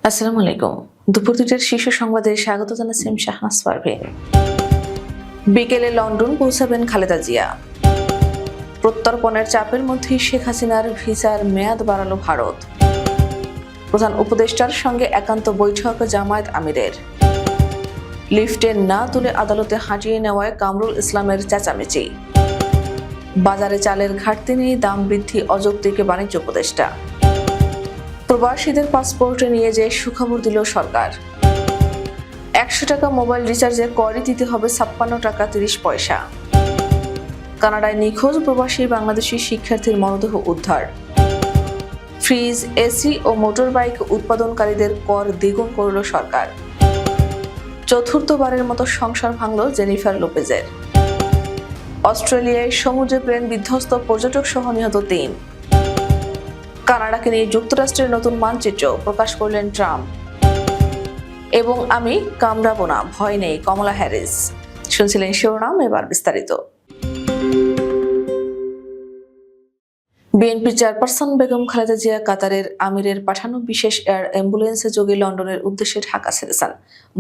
আসসালামু আলাইকুম। দুপুর ২টার শীর্ষ সংবাদে স্বাগত জানাচ্ছি আমি শাহনাজ পারভীন। বিকেলে লন্ডন পৌঁছাবেন খালেদা জিয়া। প্রত্যর্পণের চাপের মধ্যেই শেখ হাসিনার ভিসার মেয়াদ বাড়ালো ভারত। প্রধান উপদেষ্টার সঙ্গে একান্ত বৈঠক জামায়াত আমিরের। লিফটে না তুলে আদালতে হাঁটিয়ে নেওয়ায় কামরুল ইসলামের চেঁচামেচি। বাজারে চালের ঘাটতি নেই, দাম বৃদ্ধি অযৌক্তিক বাণিজ্য উপদেষ্টা। প্রবাসীদের পাসপোর্টে নিয়ে যেয়ে সুখবর দিল সরকার। ১০০ টাকা মোবাইল রিচার্জে করই দিতে হবে ৫৬ টাকা ৩০ পয়সা। কানাডায় নিখোঁজ প্রবাসী বাংলাদেশি শিক্ষার্থীর মরদেহ উদ্ধার। ফ্রিজ, এসি ও মোটর বাইক উৎপাদনকারীদের কর দ্বিগুণ করল সরকার। চতুর্থবারের মতো সংসার ভাঙল জেনিফার লোপেজের। অস্ট্রেলিয়ায় সমুদ্রে প্লেন বিধ্বস্ত, পর্যটক সহ নিহত ৩। কানাডাকে নিয়ে যুক্তরাষ্ট্রের নতুন মানচিত্র প্রকাশ করলেন ট্রাম্প। এবং আমি কামড়াবো না, ভয় নেই, কমলা হ্যারিস। শুনছিলেন শিরোনাম, এবার বিস্তারিত। বিএনপির চেয়ারপারসন বেগম খালেদা জিয়া কাতারের আমিরের পাঠানো বিশেষ এয়ার অ্যাম্বুলেন্সে যোগে লন্ডনের উদ্দেশ্যে ঢাকা ছেড়েছেন।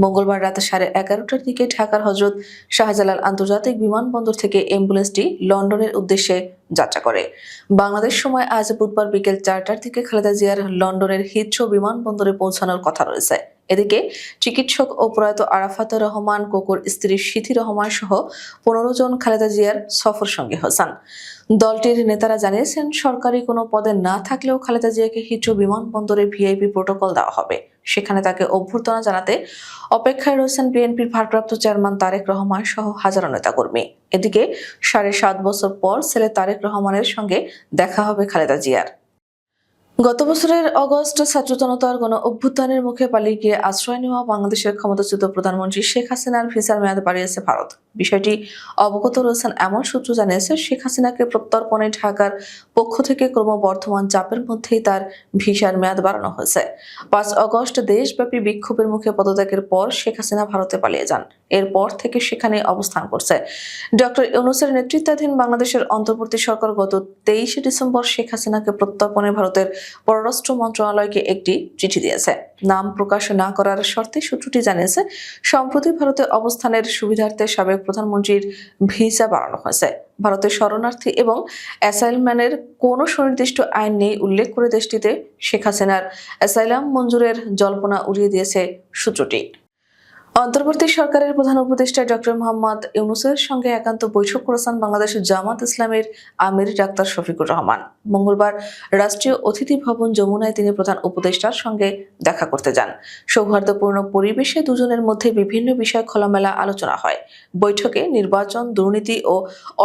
মঙ্গলবার রাত 11:30টার দিকে ঢাকার হযরত শাহজালাল আন্তর্জাতিক বিমানবন্দর থেকে অ্যাম্বুলেন্সটি লন্ডনের উদ্দেশ্যে যাত্রা করে। বাংলাদেশ সময় আজ বুধবার বিকেল 4টার দিকে খালেদা জিয়ার লন্ডনের হিথ্রো বিমানবন্দরে পৌঁছানোর কথা রয়েছে। এদিকে চিকিৎসক ও প্রয়াত আরাফাত রহমান কোকোর স্ত্রী সিথি রহমান সহ 15 জন খালেদা জিয়ার সফর সঙ্গী হচ্ছেন। দলটির নেতারা জানিয়েছেন, সরকারি কোনো পদে না থাকলেও খালেদা জিয়াকে হিথ্রো বিমানবন্দরে ভিআইপি প্রোটোকল দেওয়া হবে। সেখানে তাকে অভ্যর্থনা জানাতে অপেক্ষায় রয়েছেন বিএনপির ভারপ্রাপ্ত চেয়ারম্যান তারেক রহমান সহ হাজারো নেতাকর্মী। এদিকে 7.5 বছর পর ছেলে তারেক রহমানের সঙ্গে দেখা হবে খালেদা জিয়ার। গত বছরের অগস্ট ছাত্র জনতার গণ অভ্যুত্থানের মুখে পালিয়ে গিয়ে আশ্রয় নেওয়া বাংলাদেশের ক্ষমতাচ্যুত প্রধানমন্ত্রী শেখ হাসিনার ভিসার মেয়াদ বাড়িয়েছে ভারত। বিষয়টি অবগত রয়েছেন এমন সূত্র জানিয়েছে, শেখ হাসিনাকে প্রত্যর্পণে ঢাকার পক্ষ থেকে ক্রমবর্ধমান চাপের মধ্যেই তার ভিসার মেয়াদ বাড়ানো হয়েছে। 5 অগস্ট দেশব্যাপী বিক্ষোভের মুখে পদত্যাগের পর শেখ হাসিনা ভারতে পালিয়ে যান। এরপর থেকে সেখানে অবস্থান করছে ডক্টর ইউনূসের নেতৃত্বাধীন বাংলাদেশের অন্তর্বর্তী সরকার। গত 23 ডিসেম্বর শেখ হাসিনাকে প্রত্যর্পণে ভারতের পররাষ্ট্র মন্ত্রণালয়কে একটি চিঠি দিয়েছে। নাম প্রকাশ না করার শর্তে সূত্রটি জানিয়েছে, সম্প্রতি ভারতে অবস্থানের সুবিধার্থে সাবেক প্রধানমন্ত্রীর ভিসা বাড়ানো হয়েছে। ভারতের শরণার্থী এবং অ্যাসাইলম্যানের কোনো সুনির্দিষ্ট আইন নেই উল্লেখ করে দেশটিতে শেখ হাসিনার অ্যাসাইলাম মঞ্জুরের জল্পনা উড়িয়ে দিয়েছে সূত্রটি। অন্তর্বর্তী সরকারের প্রধান উপদেষ্টা ডক্টর মোহাম্মদ ইউনূসের সঙ্গে একান্ত বৈঠক করেছেন বাংলাদেশের জামাত ইসলামের আমির ডাক্তার শফিকুর রহমান। মঙ্গলবার রাষ্ট্রীয় অতিথি ভবন যমুনায় তিনি প্রধান উপদেষ্টার সঙ্গে দেখা করতে যান। সৌহার্দ্যপূর্ণ পরিবেশে দুজনের মধ্যে বিভিন্ন বিষয়ে খোলামেলা আলোচনা হয়। বৈঠকে নির্বাচন, দুর্নীতি ও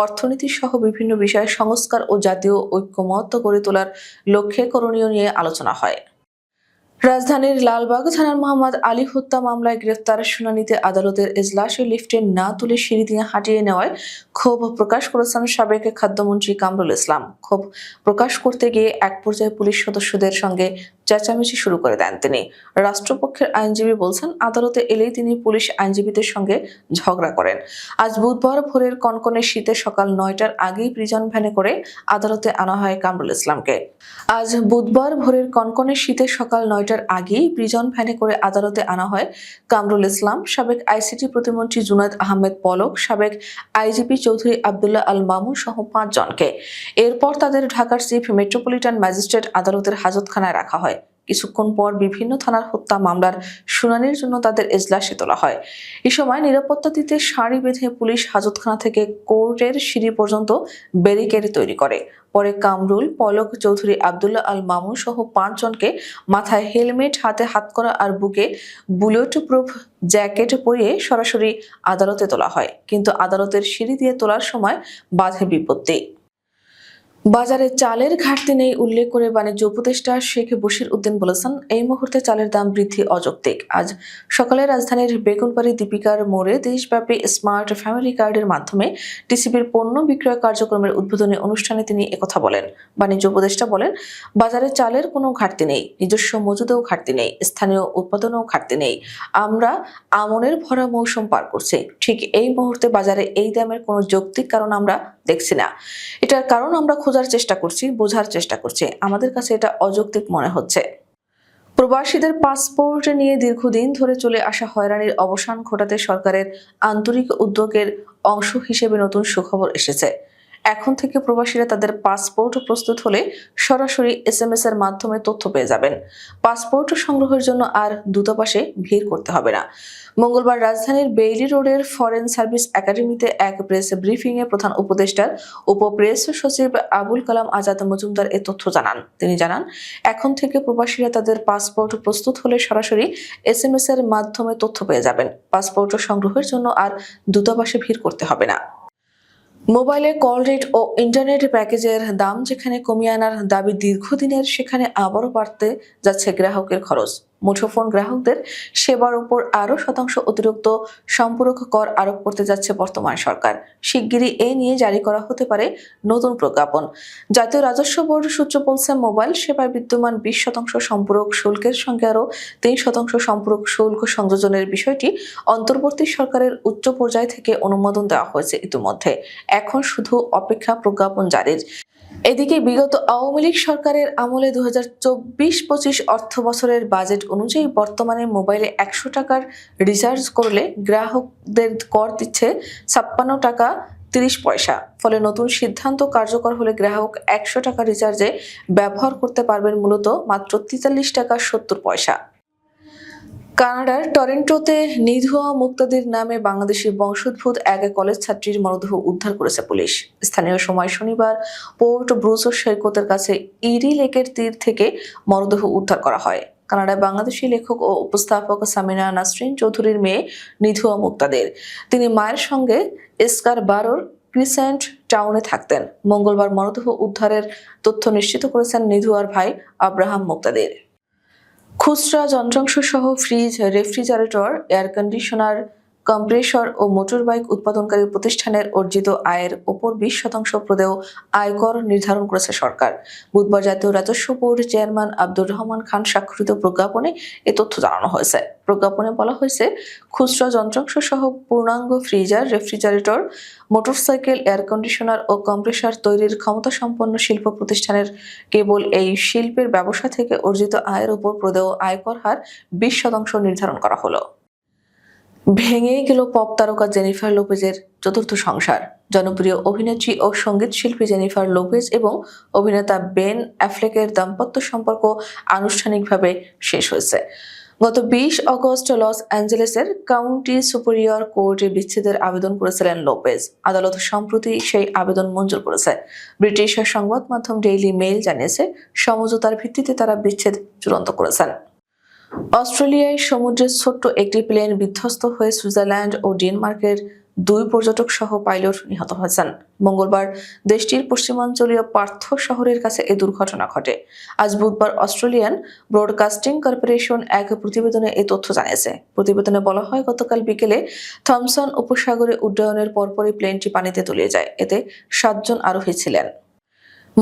অর্থনীতি সহ বিভিন্ন বিষয়ে সংস্কার ও জাতীয় ঐক্যমত্য গড়ে তোলার লক্ষ্যে করণীয় নিয়ে আলোচনা হয়। রাজধানীর লালবাগ থানার মোহাম্মদ আলী হত্যা মামলায় গ্রেফতারের শুনানিতে আদালতের এজলাসে লিফটে না তুলে সিঁড়ি দিয়ে হাঁটিয়ে নেওয়ায় ক্ষোভ প্রকাশ করেছেন সাবেক খাদ্যমন্ত্রী কামরুল ইসলাম। ক্ষোভ প্রকাশ করতে গিয়ে এক পর্যায়ে পুলিশ সদস্যদের সঙ্গে চেঁচামেচি শুরু করে দেন তিনি। রাষ্ট্রপক্ষের আইনজীবী বলছেন, আদালতে এলেই তিনি পুলিশ আইনজীবীদের সঙ্গে ঝগড়া করেন। আজ বুধবার ভোরের কনকনে শীতে সকাল 9টার আগেই প্রিজন ভ্যানে করে আদালতে আনা হয় কামরুল ইসলামকে। প্রিজন ভ্যানে করে আদালতে আনা হয় কামরুল ইসলাম, সাবেক আইসিটি প্রতিমন্ত্রী জুনায়েদ আহমেদ পলক, সাবেক আইজিপি চৌধুরী আব্দুল্লাহ আল মামুন সহ 5 জনকে। এরপর তাদের ঢাকার চিফ মেট্রোপলিটন ম্যাজিস্ট্রেট আদালতের হাজতখানায় রাখা হয়। কিছুক্ষণ পর বিভিন্ন থানার হত্যা মামলার শুনানির জন্য তাদের এজলাসে তোলা হয়। এ সময় নিরাপত্তা দিতে সারি বেঁধে পুলিশ হাজতখানা থেকে কোর্টের সিঁড়ি পর্যন্ত ব্যারিকেড তৈরি করে। পরে কামরুল, পলক, চৌধুরী আব্দুল্লাহ আল মামুন সহ 5 জনকে মাথায় হেলমেট, হাতে হাতকড়া আর বুকে বুলেট প্রুফ জ্যাকেট পরিয়ে সরাসরি আদালতে তোলা হয়। কিন্তু আদালতের সিঁড়ি দিয়ে তোলার সময় বাধে বিপত্তি। বাজারে চালের ঘাটতি নেই উল্লেখ করে বাণিজ্য উপদেষ্টা শেখ বশির উদ্দিন বলেছেন, এই মুহূর্তে চালের দাম বৃদ্ধি অযৌক্তিক। আজ সকালে রাজধানীর বেগুনবাড়ি দীপিকার মোড়ে দেশব্যাপী স্মার্ট ফ্যামিলি কার্ডের মাধ্যমে টিসিবির পণ্য বিক্রয় কার্যক্রমের উদ্বোধনী অনুষ্ঠানে তিনি একথা বলেন। বাণিজ্য উপদেষ্টা বলেন, বাজারে চালের কোনো ঘাটতি নেই, নিজস্ব মজুদেও ঘাটতি নেই, স্থানীয় উৎপাদনেও ঘাটতি নেই। আমরা আমনের ভরা মৌসুম পার করছি। ঠিক এই মুহূর্তে বাজারে এই দামের কোনো যৌক্তিক কারণ আমরা দেখছি না। এটার কারণ আমরা খোঁজার চেষ্টা করছি, বোঝার চেষ্টা করছি। আমাদের কাছে এটা অযৌক্তিক মনে হচ্ছে। প্রবাসীদের পাসপোর্ট নিয়ে দীর্ঘদিন ধরে চলে আসা হয়রানির অবসান ঘটাতে সরকারের আন্তরিক উদ্যোগের অংশ হিসেবে নতুন সুখবর এসেছে। এখন থেকে প্রবাসীরা তাদের পাসপোর্ট প্রস্তুত হলে সরাসরি SMS এর মাধ্যমে তথ্য পেয়ে যাবেন। পাসপোর্ট সংগ্রহের জন্য আর দূতাবাসে ভিড় করতে হবে না। মঙ্গলবার রাজধানীর বেইলি রোডের ফরেন সার্ভিস একাডেমিতে এক প্রেস ব্রিফিংয়ে প্রধান উপদেষ্টার উপপ্রেস সচিব আবুল কালাম আজাদ মজুমদার এ তথ্য জানান। তিনি জানান, এখন থেকে প্রবাসীরা তাদের পাসপোর্ট প্রস্তুত হলে সরাসরি SMS এর মাধ্যমে তথ্য পেয়ে যাবেন। পাসপোর্ট সংগ্রহের জন্য আর দূতাবাসে ভিড় করতে হবে না। মোবাইলে কল রেট ও ইন্টারনেট প্যাকেজের দাম যেখানে কমিয়ে আনার দাবি দীর্ঘদিনের, সেখানে আবারও বাড়তে যাচ্ছে গ্রাহকের খরচ। মুঠোফোন গ্রাহকদের সেবার উপর আরও শতাংশ অতিরিক্ত সম্পূরক কর আরোপ করতে যাচ্ছে বর্তমান সরকার। শিগগিরই এ নিয়ে জারি করা হতে পারে নতুন প্রজ্ঞাপন। জাতীয় রাজস্ব বোর্ড সূত্র বলছে, মোবাইল সেবায় বিদ্যমান 20% সম্পূরক শুল্কের সঙ্গে আরও 3% সম্পূরক শুল্ক সংযোজনের বিষয়টি অন্তর্বর্তী সরকারের উচ্চ পর্যায় থেকে অনুমোদন দেওয়া হয়েছে ইতিমধ্যে। এখন শুধু অপেক্ষা প্রজ্ঞাপন জারির। এদিকে বিগত আওয়ামী লীগ সরকারের আমলে 2024-25 অর্থ বছরের বাজেট অনুযায়ী বর্তমানে মোবাইলে 100 টাকার রিচার্জ করলে গ্রাহকদের কর দিচ্ছে 56 টাকা 30 পয়সা। ফলে নতুন সিদ্ধান্ত কার্যকর হলে গ্রাহক 100 টাকা রিচার্জে ব্যবহার করতে পারবেন মূলত মাত্র 43 টাকা 70 পয়সা। কানাডার টরন্টোতে নিধুয়া মুক্তাদির নামে বাংলাদেশি বংশোদ্ভূত এক কলেজ ছাত্রীর মরদেহ উদ্ধার করেছে পুলিশ। স্থানীয় সময় শনিবার পোর্ট ব্রুসো সৈকতের কাছে ইরি লেকের তীর থেকে মরদেহ উদ্ধার করা হয়। কানাডায় বাংলাদেশি লেখক ও উপস্থাপক সামিনা নাসরিন চৌধুরীর মেয়ে নিধুয়া মুক্তাদির। তিনি মায়ের সঙ্গে স্কারবারোর ক্রিসেন্ট টাউনে থাকতেন। মঙ্গলবার মরদেহ উদ্ধারের তথ্য নিশ্চিত করেছেন নিধুয়ার ভাই আব্রাহাম মুক্তাদির। খুচরা যন্ত্রাংশ সহ fridge, refrigerator, air conditioner, compressor ও মোটরবাইক উৎপাদনকারী প্রতিষ্ঠানের অর্জিত আয়ের ওপর 20% প্রদেয় আয়কর নির্ধারণ করেছে সরকার। বুধবার জাতীয় রাজস্ব বোর্ড চেয়ারম্যান আব্দুর রহমান খান স্বাক্ষরিত প্রজ্ঞাপনে এ তথ্য জানানো হয়েছে। প্রজ্ঞাপনে বলা হয়েছে, খুচরা যন্ত্রাংশ সহ পূর্ণাঙ্গ freezer, refrigerator, motorcycle, air conditioner ও কম্প্রেসর তৈরির ক্ষমতাসম্পন্ন শিল্প প্রতিষ্ঠানের কেবল এই শিল্পের ব্যবসা থেকে অর্জিত আয়ের উপর প্রদেয় আয়কর হার 20% নির্ধারণ করা হলো। ভেঙে গেল পপ তারকা জেনিফার লোপেজের চতুর্থ সংসার। জনপ্রিয় অভিনেত্রী ও সঙ্গীত শিল্পী জেনিফার লোপেজ এবং অভিনেতা বেন অ্যাফ্লেকের দাম্পত্য সম্পর্ক আনুষ্ঠানিকভাবে শেষ হয়েছে। গত 20 অগস্ট লস অ্যাঞ্জেলেসের কাউন্টি সুপিরিয়র কোর্টে বিচ্ছেদের আবেদন করেছিলেন লোপেজ। আদালত সম্প্রতি সেই আবেদন মঞ্জুর করেছে। ব্রিটিশ সংবাদ মাধ্যম ডেইলি মেইল জানিয়েছে, সমঝোতার ভিত্তিতে তারা বিচ্ছেদ চূড়ান্ত করেছেন। অস্ট্রেলিয়ায় সমুদ্রের ছোট্ট একটি প্লেন বিধ্বস্ত হয়ে সুইজারল্যান্ড ও ডেনমার্কের 2 পর্যটক সহ পাইলট নিহত হয়েছেন। মঙ্গলবার দেশটির পশ্চিমাঞ্চলীয় পার্থ শহরের কাছে এ দুর্ঘটনা ঘটে। আজ বুধবার অস্ট্রেলিয়ান ব্রডকাস্টিং কর্পোরেশন এক প্রতিবেদনে এ তথ্য জানিয়েছে। প্রতিবেদনে বলা হয়, গতকাল বিকেলে থমসন উপসাগরে উড্ডয়নের পরপরই প্লেনটি পানিতে তলিয়ে যায়। এতে 7 জন আরোহী ছিলেন।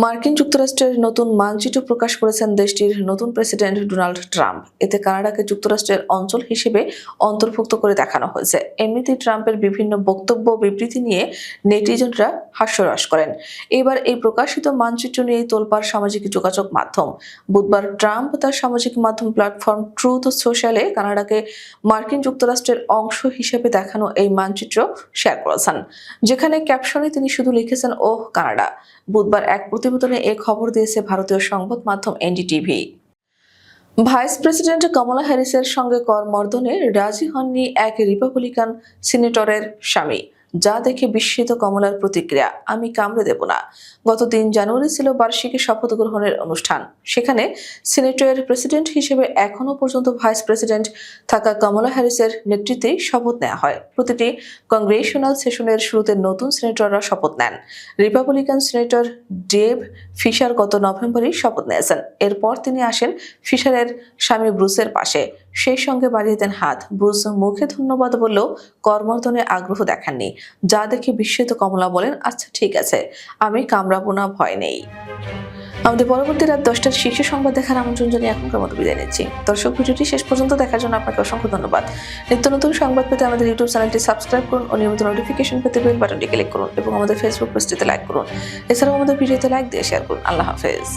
মার্কিন যুক্তরাষ্ট্রের নতুন মানচিত্র প্রকাশ করেছেন দেশটির নতুন প্রেসিডেন্ট ডোনাল্ড ট্রাম্প। এতে কানাডাকে যুক্তরাষ্ট্রের অঞ্চল হিসেবে অন্তর্ভুক্ত করে দেখানো হয়েছে। এমনিতেই ট্রাম্পের বিভিন্ন বক্তব্য বিবৃতি নিয়ে নেটিজনরা হাস্যরস করেন। এবার এই প্রকাশিত মানচিত্র নিয়ে তোলপাড় সামাজিক যোগাযোগ মাধ্যম। বুধবার ট্রাম্প তার সামাজিক মাধ্যম প্ল্যাটফর্ম ট্রুথ সোশ্যালে কানাডাকে মার্কিন যুক্তরাষ্ট্রের অংশ হিসেবে দেখানো এই মানচিত্র শেয়ার করেছেন, যেখানে ক্যাপশনে তিনি শুধু লিখেছেন, ওহ কানাডা। বুধবার এক প্রতিবেদনে এ খবর দিয়েছে ভারতীয় সংবাদ মাধ্যম এনডিটিভি। ভাইস প্রেসিডেন্ট কমলা হ্যারিসের সঙ্গে করমর্দনে রাজি হননি এক রিপাবলিকান সিনেটরের স্বামী, যা দেখে বিস্মিত কমলার প্রতিক্রিয়া, আমি কামড়ে দেব না। গত 3 জানুয়ারি ছিল বার্ষিকী শপথ গ্রহণের অনুষ্ঠান। সেখানে সিনেটের প্রেসিডেন্ট হিসেবে এখনো পর্যন্ত ভাইস প্রেসিডেন্ট থাকা কমলা হ্যারিসের নেতৃত্বে শপথ নেওয়া হয়। প্রতিটি কংগ্রেশনাল সেশনের শুরুতে নতুন সিনেটররা শপথ নেন। রিপাবলিকান সিনেটর ডেভ ফিশার গত নভেম্বরেই শপথ নিয়েছেন। এরপর তিনি আসেন ফিশারের স্বামী ব্রুসের পাশে, সেই সঙ্গে বাড়িয়ে দেন হাত। ব্রুস মুখে ধন্যবাদ বললেও করমর্দনে আগ্রহ দেখাননি, যা দেখে বিস্মিত কমলা বলেন, আচ্ছা ঠিক আছে, আমি কামড়াবো না, ভয় নেই। আমাদের পরবর্তী রাত 10টার শীর্ষ সংবাদ দেখার আমন্ত্রণ জানিয়ে এখনকার মতো বিদায় নিচ্ছি। দর্শক, ভিডিওটি শেষ পর্যন্ত দেখার জন্য আপনাকে অসংখ্য ধন্যবাদ। নিত্য নতুন সংবাদ পেতে আমাদের ইউটিউব চ্যানেলটি সাবস্ক্রাইব করুন ও নিয়মিত নোটিফিকেশন পেতে বেল বাটনটি ক্লিক করুন এবং আমাদের ফেসবুক পেজটিতে লাইক করুন। এছাড়াও আমাদের ভিডিওতে লাইক দিয়ে শেয়ার করুন। আল্লাহ হাফেজ।